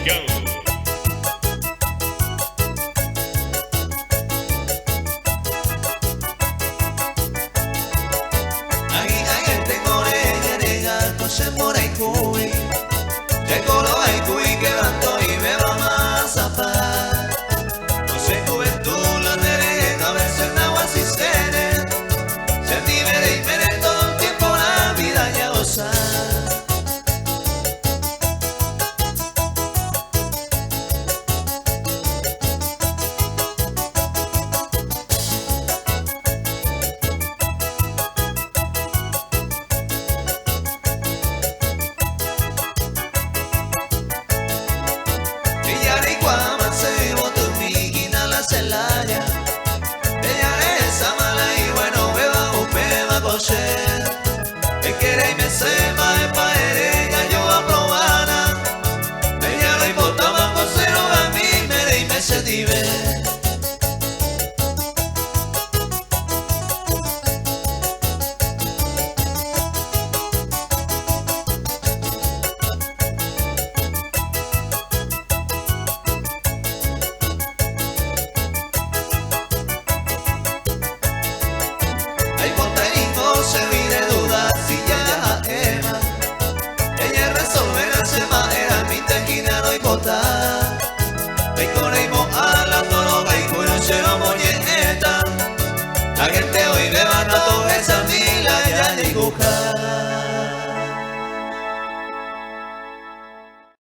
Go. Se mora y cuy, te colo y cuy quebrando y me va más a paz. No sé juventud, la nereja, a veces no así se divide y mere todo el tiempo la vida ya goza. Celaya, ella es mala y bueno, beba cocher. El que era y me sema es pa' erega, yo a probana. Ella no importaba cosero a mí, mere y me se dive. Se vive duda si ya Emma. Ella resolve la semana, era mi tequina no importa. Me corrimos a la droga y cuyo se lo moñeta. La gente hoy me va a tocar esa mila ya dibuja.